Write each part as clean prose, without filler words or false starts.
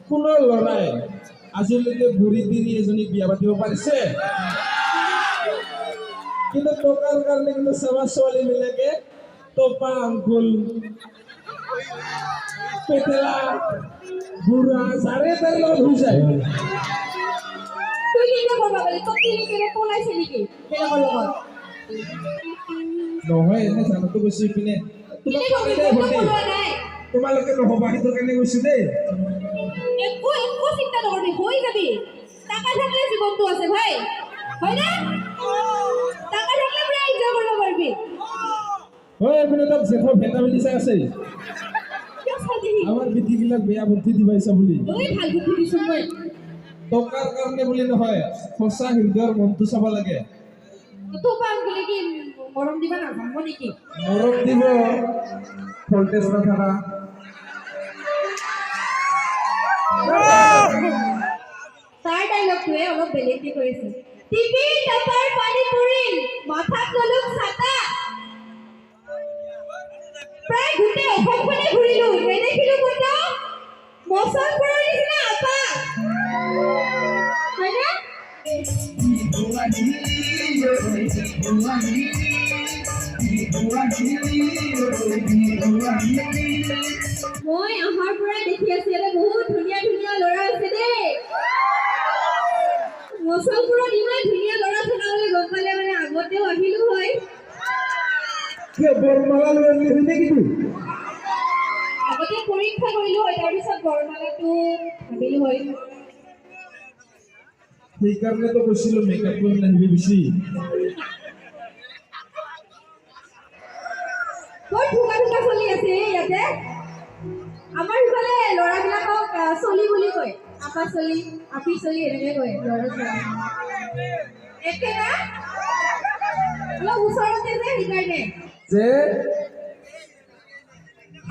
কোনো লৰাই আজিলৈকে বুঢ়ী তিৰি এজনীক বিয়া পাতিব পাৰিছে? কিন্তু টকাৰ কাৰণে কিন্তু চাবা ছোৱালীবিলাকে টপা আংকুল পেটেলা বুঢ়া যাৰে তাৰে লগত হৈ যায়। তুই কি কৰবা বলে তো তিৰি কেনে পলাইছে নাকি বেলেগৰ লগত নহয় এনে জানাতো গৈছো ইপিনে কিনে কবি তো পলোৱা নাই তোমালোকে নহবা সেইটো কাৰণে গৈছো দেই। একো চিন্তা নকৰবি হৈ যাবি টাকা থাকলে জীৱনটো আছে ভাই হয় না টাকা থাকলে পুৰা এনজয় কৰিব পাৰবি হয় এপিনে তো জেঠৰ ভেটা বুলি চাই আছে কিয় চাই আমাৰ বিটিবিলাক বেয়া বুদ্ধি দিবাইছা বুলি। ঐ ভাল বুদ্ধি দিছো মই টকাৰ কাৰণে বুলি নহয়, সঁচা হৃদয়ৰ মনটো চাব লাগে। তো পান গলে কি মৰম দিবা না ভাঙব নেকি মৰম দিব ভল্টেজ নাথাকা তাৰ ডাইলগটোৱে অলপ বেলেগকে কৰিছে টিভি টাপাৰ পানী পৰিল মাথা তলুক ছাতা প্ৰায় গোটেই অসমখনে ঘূৰিলো নেদেখিলো ক'তো মচন পৰৰ নিচিনা আপা হয়নে মই আহাৰ পৰাই দেখি আছো ইয়াতে বহুত ধুনীয়া ধুনীয়া ল'ৰা আছে দেই মচলপুৰত ইমান ধুনীয়া ল'ৰা থকা বুলি গম পালে মানে আগতেও আহিলো হয় বৰমালা লৈ আনিলি হয় নেকি তুই? আগতে পৰীক্ষা কৰিলো হয় তাৰপিছত বৰমালাটো ভাবিলো হয় সেইকাৰণে তো কৈছিলো মেকআপ কৰি নাহিবি বেছি। বৰ ধুকা ধুকা চলি আছে ইয়াতে আমাৰ ইফালে ল'ৰাবিলাকক চলি বুলি কয় আপা চলি আপি চলি এনেকৈ কয় ল'ৰা ছোৱালী একে না অলপ ওচৰতে যে সেইকাৰণে যে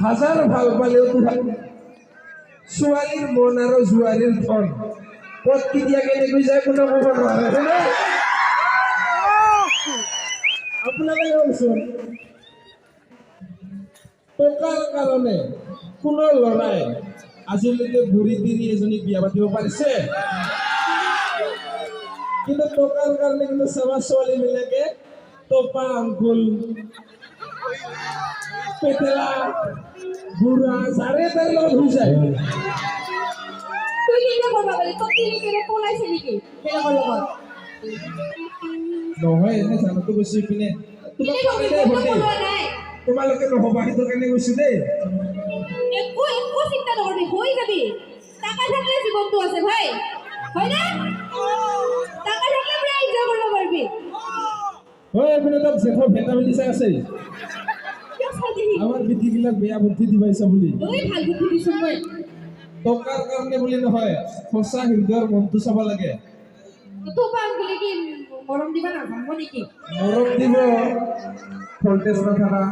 হাজাৰ ভাল পালেও ছোৱালীৰ মন আৰু জোৱাৰীৰ ধন ক'ত কেতিয়া কেনেকৈ যায় কোনো ক'ব নোৱাৰে হয়নে? আপোনালোকে কওকচোন টকাৰ কাৰণে কোনো ল'ৰাই আজিলৈকে বুঢ়ী তিৰি এজনীক বিয়া পাতিব পাৰিছে? কিন্তু টকাৰ কাৰণে কিন্তু চাবা ছোৱালীবিলাকে টপা আংকুল পেটেলা বুঢ়া যাৰে তাৰে লগত হৈ যায়। তুই কি কৰবা বলে তো তিৰি কেনে পলাইছে নাকি বেলেগৰ লগত নহয় এনে জানাতো গৈছো ইপিনে কিনে কবি তো পলোৱা নাই তোমালোকে নহবা সেইটো কাৰণে গৈছো দেই। একো চিন্তা নকৰবি হৈ যাবি টাকা থাকলে জীৱনটো আছে ভাই হয় না টাকা থাকলে পুৰা এনজয় কৰিব পাৰবি হয় এপিনে তো জেঠৰ ভেটা বুলি চাই আছে কিয় চাই আমাৰ বিটিবিলাক বেয়া বুদ্ধি দিবাইছা বুলি। ঐ ভাল বুদ্ধি দিছো মই টকাৰ কাৰণে বুলি নহয়, সঁচা হৃদয়ৰ মনটো চাব লাগে। তো পান গলে কি মৰম দিবা না ভাঙব নেকি মৰম দিব ভল্টেজ নাথাকা